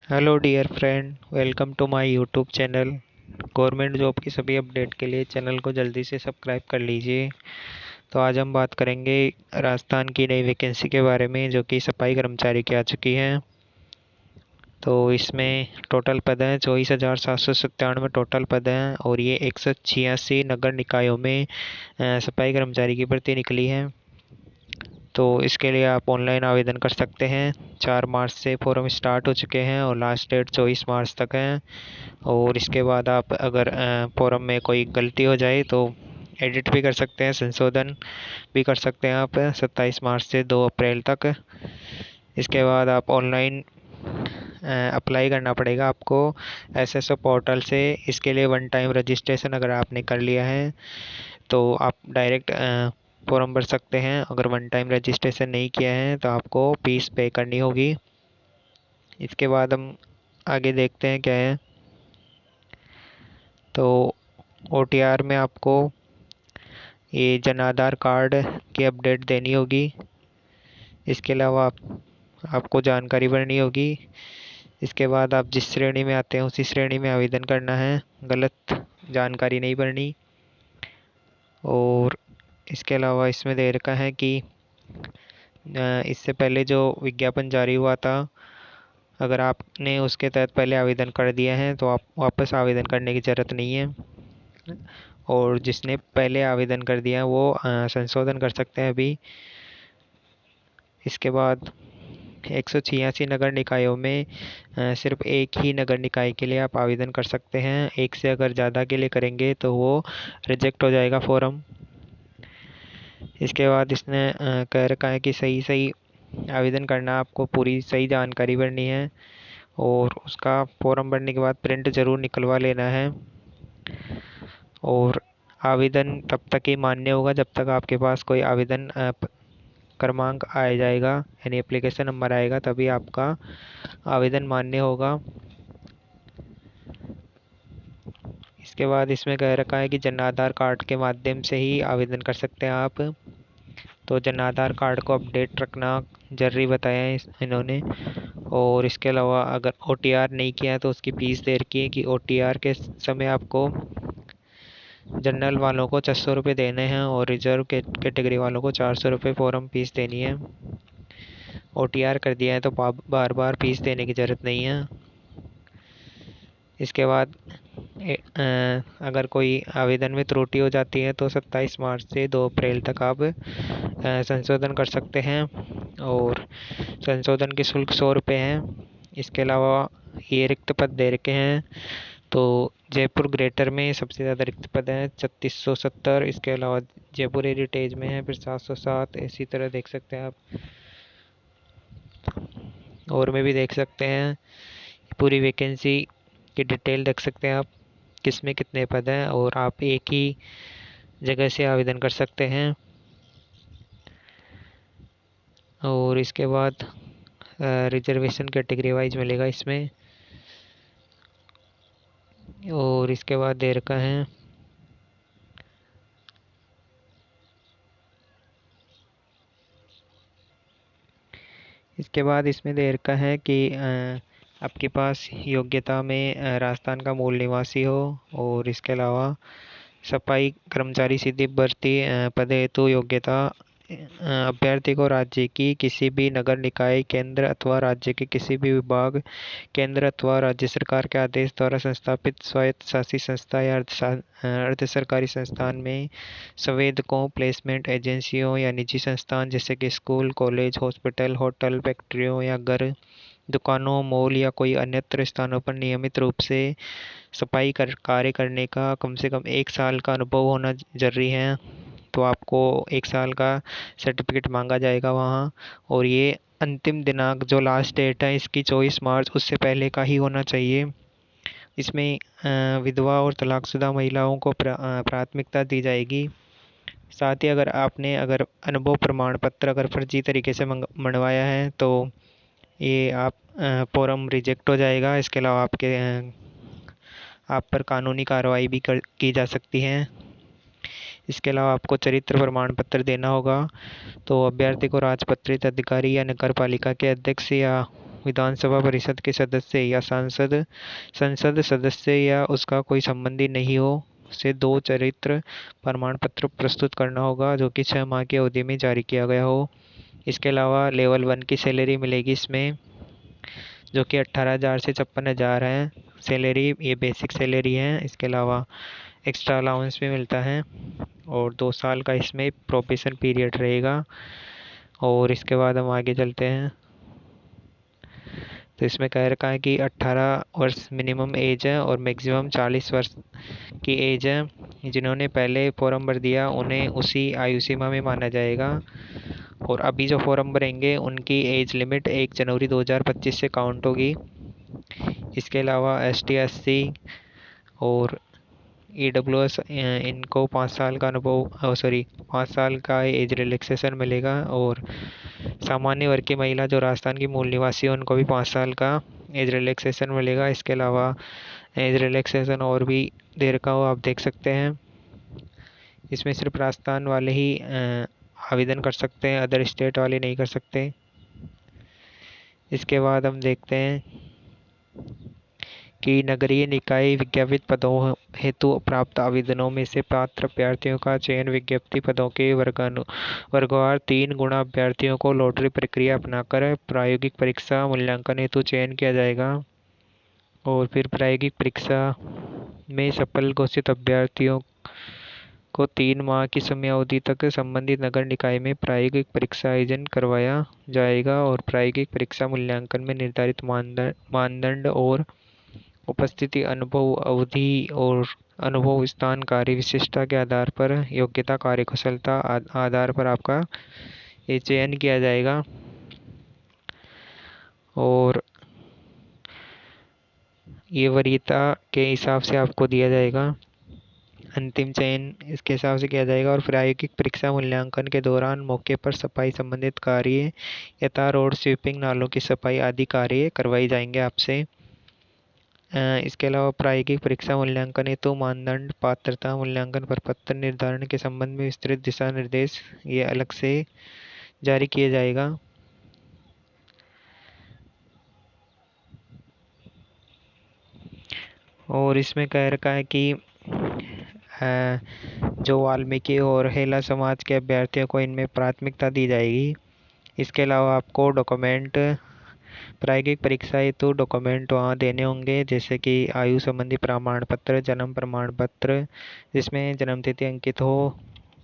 Hello dear friend, welcome to my YouTube channel. Government job की सभी update के लिए चैनल को जल्दी से सब्सक्राइब कर लीजिए। तो आज हम बात करेंगे राजस्थान की नई वैकेंसी के बारे में, जो कि सफाई कर्मचारी की आ चुकी है। तो इसमें टोटल पद हैं 24,797 टोटल पद हैं, और ये 186 नगर निकायों में सफाई कर्मचारी की भर्ती निकली है। तो इसके लिए आप ऑनलाइन आवेदन कर सकते हैं। 4 मार्च से फॉर्म स्टार्ट हो चुके हैं और लास्ट डेट 24 मार्च तक है। और इसके बाद आप अगर फॉर्म में कोई गलती हो जाए तो एडिट भी कर सकते हैं, संशोधन भी कर सकते हैं आप 27 मार्च से 2 अप्रैल तक। इसके बाद आप ऑनलाइन अप्लाई करना पड़ेगा आपको एसएसओ पोर्टल से। इसके लिए वन टाइम रजिस्ट्रेशन अगर आपने कर लिया है तो आप डायरेक्ट फॉर्म भर सकते हैं। अगर वन टाइम रजिस्ट्रेशन नहीं किया है तो आपको फीस पे करनी होगी। इसके बाद हम आगे देखते हैं क्या है। तो ओटीआर में आपको ये जन आधार कार्ड की अपडेट देनी होगी। इसके अलावा आपको जानकारी भरनी होगी। इसके बाद आप जिस श्रेणी में आते हैं उसी श्रेणी में आवेदन करना है, गलत जानकारी नहीं भरनी। और इसके अलावा इसमें दे रखा है कि इससे पहले जो विज्ञापन जारी हुआ था, अगर आपने उसके तहत पहले आवेदन कर दिया है तो आप वापस आवेदन करने की ज़रूरत नहीं है। और जिसने पहले आवेदन कर दिया है वो संशोधन कर सकते हैं अभी। इसके बाद 186 नगर निकायों में सिर्फ एक ही नगर निकाय के लिए आप आवेदन कर सकते हैं। एक से अगर ज़्यादा के लिए करेंगे तो वो रिजेक्ट हो जाएगा फॉर्म। इसके बाद इसने कह रखा है कि सही सही आवेदन करना, आपको पूरी सही जानकारी भरनी है और उसका फॉर्म भरने के बाद प्रिंट ज़रूर निकलवा लेना है। और आवेदन तब तक ही मान्य होगा जब तक आपके पास कोई आवेदन क्रमांक आ जाएगा, यानी एप्लीकेशन नंबर आएगा, तभी आपका आवेदन मान्य होगा। इसके बाद इसमें कह रखा है कि जन आधार कार्ड के माध्यम से ही आवेदन कर सकते हैं आप। तो जन आधार कार्ड को अपडेट रखना जरूरी बताया है इन्होंने। और इसके अलावा अगर ओटीआर नहीं किया है तो उसकी फीस दे रखी है कि ओटीआर के समय आपको जनरल वालों को 600 रुपये देने हैं और रिजर्व कैटेगरी वालों को 400 रुपये फॉर्म फीस देनी है। ओटीआर कर दिया है तो बार बार फीस देने की ज़रूरत नहीं है। इसके बाद अगर कोई आवेदन में त्रुटि हो जाती है तो 27 मार्च से 2 अप्रैल तक आप संशोधन कर सकते हैं। और संशोधन की शुल्क 100 रुपये है। इसके अलावा ये रिक्त पद दे रखे हैं। तो जयपुर ग्रेटर में सबसे ज़्यादा रिक्त पद हैं 3670। इसके अलावा जयपुर हेरिटेज में है फिर 707। इसी तरह देख सकते हैं आप, और में भी देख सकते हैं। पूरी वैकेंसी की डिटेल देख सकते हैं आप, किस में कितने पद हैं, और आप एक ही जगह से आवेदन कर सकते हैं। और इसके बाद रिजर्वेशन कैटेगरी वाइज मिलेगा इसमें। और इसके बाद दे रखा है इसके बाद इसमें दे रखा है कि आपके पास योग्यता में राजस्थान का मूल निवासी हो। और इसके अलावा सफाई कर्मचारी सीधी भर्ती पद हेतु योग्यता अभ्यर्थी को राज्य की किसी भी नगर निकाय केंद्र अथवा राज्य के किसी भी विभाग केंद्र अथवा राज्य सरकार के आदेश द्वारा संस्थापित स्वायत्त शासी संस्था या अर्ध सरकारी संस्थान में संवेदकों, प्लेसमेंट एजेंसियों या निजी संस्थान जैसे कि स्कूल, कॉलेज, हॉस्पिटल, होटल, फैक्ट्रियों या घर, दुकानों, मॉल या कोई अन्यत्र स्थानों पर नियमित रूप से सफाई कार्य करने का कम से कम 1 साल का अनुभव होना जरूरी है। तो आपको 1 साल का सर्टिफिकेट मांगा जाएगा वहाँ। और ये अंतिम दिनांक जो लास्ट डेट है इसकी 24 मार्च, उससे पहले का ही होना चाहिए। इसमें विधवा और तलाकशुदा महिलाओं को प्राथमिकता दी जाएगी। साथ ही अगर अनुभव प्रमाण पत्र अगर फर्जी तरीके से मंगवाया है तो ये आप फॉर्म रिजेक्ट हो जाएगा। इसके अलावा आप पर कानूनी कार्रवाई भी की जा सकती है। इसके अलावा आपको चरित्र प्रमाण पत्र देना होगा। तो अभ्यर्थी को राजपत्रित अधिकारी या नगर पालिका के अध्यक्ष या विधानसभा परिषद के सदस्य या संसद सदस्य या उसका कोई संबंधी नहीं हो से 2 चरित्र प्रमाण पत्र प्रस्तुत करना होगा जो कि 6 माह की अवधि में जारी किया गया हो। इसके अलावा लेवल 1 की सैलरी मिलेगी इसमें, जो कि 18,000 से 56,000 है सैलरी, ये बेसिक सैलरी है। इसके अलावा एक्स्ट्रा अलाउंस भी मिलता है और 2 साल का इसमें प्रोबेशन पीरियड रहेगा। और इसके बाद हम आगे चलते हैं, तो इसमें कह रखा है कि 18 वर्ष मिनिमम एज है और मैक्सिमम 40 वर्ष की एज है। जिन्होंने पहले फॉर्म भर दिया उन्हें उसी आयु सीमा में माना जाएगा, और अभी जो फॉर्म भरेंगे उनकी एज लिमिट 1 जनवरी 2025 से काउंट होगी। इसके अलावा ST SC और EWS इनको 5 साल का 5 साल का एज रिलैक्सेशन मिलेगा। और सामान्य वर्ग की महिला जो राजस्थान की मूल निवासी है उनको भी 5 साल का एज रिलैक्सेशन मिलेगा। इसके अलावा एज रिलैक्सेशन और भी दे रखा हो, आप देख सकते हैं। इसमें सिर्फ राजस्थान वाले ही आवेदन कर सकते हैं, अदर स्टेट वाले नहीं कर सकते। इसके बाद हम देखते हैं कि नगरीय निकाय विज्ञापित पदों हेतु प्राप्त आवेदनों में से पात्र अभ्यर्थियों का चयन विज्ञप्ति पदों के वर्गवार 3 गुणा अभ्यर्थियों को लॉटरी प्रक्रिया अपनाकर प्रायोगिक परीक्षा मूल्यांकन हेतु चयन किया जाएगा। और फिर प्रायोगिक परीक्षा में सफल घोषित अभ्यर्थियों को 3 माह की समयावधि तक संबंधित नगर निकाय में प्रायोगिक परीक्षा आयोजन करवाया जाएगा। और प्रायोगिक परीक्षा मूल्यांकन में निर्धारित मानदंड और उपस्थिति, अनुभव, अवधि और अनुभव, स्थान, कार्य विशिष्टता के आधार पर योग्यता, कार्यकुशलता आधार पर आपका ये चयन किया जाएगा। और ये वरीयता के हिसाब से आपको दिया जाएगा, अंतिम चयन इसके हिसाब से किया जाएगा। और प्रायोगिक परीक्षा मूल्यांकन के दौरान मौके पर सफाई संबंधित कार्य यथा रोड स्वीपिंग, नालों की सफाई आदि कार्य करवाई जाएंगे आपसे। इसके अलावा प्रायोगिक परीक्षा मूल्यांकन हेतु मानदंड, पात्रता मूल्यांकन प्रपत्र निर्धारण के संबंध में विस्तृत दिशा निर्देश ये अलग से जारी किया जाएगा। और इसमें कह रखा है कि जो वाल्मीकि और हेला समाज के अभ्यर्थियों को इनमें प्राथमिकता दी जाएगी। इसके अलावा आपको डॉक्यूमेंट, प्रायोगिक परीक्षा हेतु डॉक्यूमेंट वहाँ देने होंगे, जैसे कि आयु संबंधी प्रमाण पत्र, जन्म प्रमाण पत्र जिसमें जन्मतिथि अंकित हो,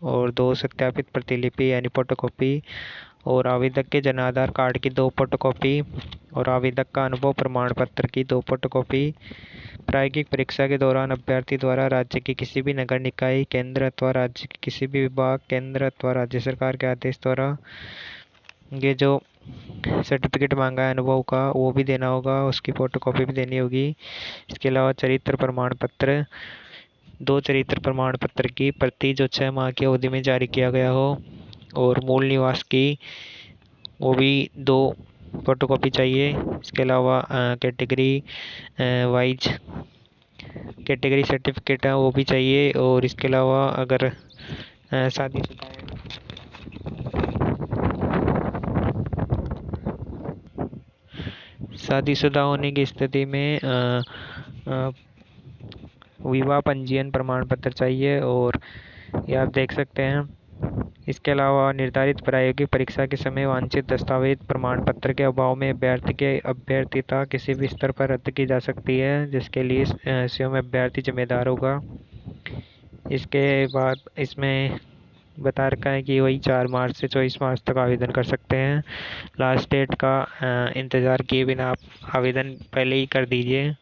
और 2 सत्यापित प्रतिलिपि यानी फोटोकॉपी, और आवेदक के जन आधार कार्ड की 2 फोटोकॉपी, और आवेदक का अनुभव प्रमाण पत्र की 2 फोटोकॉपी। प्रायोगिक परीक्षा के दौरान अभ्यर्थी द्वारा राज्य के किसी भी नगर निकाय केंद्र अथवा राज्य के किसी भी विभाग केंद्र अथवा राज्य सरकार के आदेश द्वारा ये जो सर्टिफिकेट मांगा है अनुभव का वो भी देना होगा, उसकी फोटोकॉपी भी देनी होगी। इसके अलावा चरित्र प्रमाण पत्र, 2 चरित्र प्रमाण पत्र की प्रति जो 6 माह की अवधि में जारी किया गया हो, और मूल निवास की वो भी 2 फोटोकॉपी चाहिए। इसके अलावा कैटेगरी वाइज कैटेगरी सर्टिफिकेट है वो भी चाहिए। और इसके अलावा अगर शादीशुदा है, शादीशुदा होने की स्थिति में विवाह पंजीयन प्रमाण पत्र चाहिए, और ये आप देख सकते हैं। इसके अलावा निर्धारित प्रायोगिक परीक्षा के समय वांछित दस्तावेज प्रमाण पत्र के अभाव में अभ्यर्थी के अभ्यर्थिता किसी भी स्तर पर रद्द की जा सकती है, जिसके लिए स्वयं अभ्यर्थी जिम्मेदार होगा। इसके बाद इसमें बता रखा है कि वही 4 मार्च से 24 मार्च तक आवेदन कर सकते हैं। लास्ट डेट का इंतज़ार किए बिना आप आवेदन पहले ही कर दीजिए।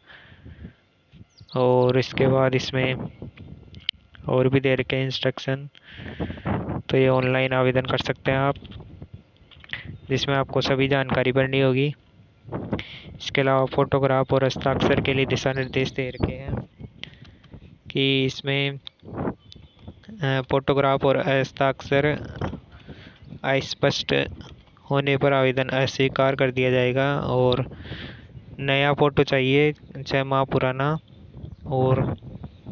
और इसके बाद इसमें और भी दे रखे हैं इंस्ट्रक्शन, तो ये ऑनलाइन आवेदन कर सकते हैं आप, जिसमें आपको सभी जानकारी भरनी होगी। इसके अलावा फोटोग्राफ और हस्ताक्षर के लिए दिशा निर्देश दे रखे हैं कि इसमें फोटोग्राफ और हस्ताक्षर अस्पष्ट होने पर आवेदन अस्वीकार कर दिया जाएगा। और नया फ़ोटो चाहिए 6 माह पुराना, और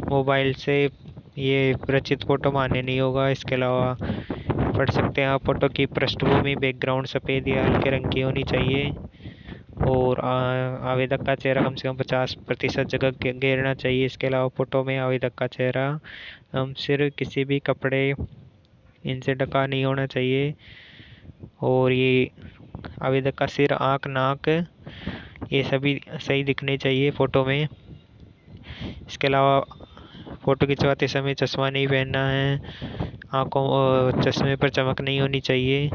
मोबाइल से ये रचित फ़ोटो मान्य नहीं होगा। इसके अलावा पढ़ सकते हैं आप, फ़ोटो की पृष्ठभूमि बैकग्राउंड सफ़ेद या हल्के रंग की होनी चाहिए, और आवेदक का चेहरा कम से कम 50% जगह घेरना चाहिए। इसके अलावा फ़ोटो में आवेदक का चेहरा सिर किसी भी कपड़े इनसे ढका नहीं होना चाहिए। और ये आवेदक का सिर, आँख, नाक ये सभी सही दिखने चाहिए फ़ोटो में। इसके अलावा फ़ोटो खिंचवाते समय चश्मा नहीं पहनना है। आँखों चश्मे पर चमक नहीं होनी चाहिए।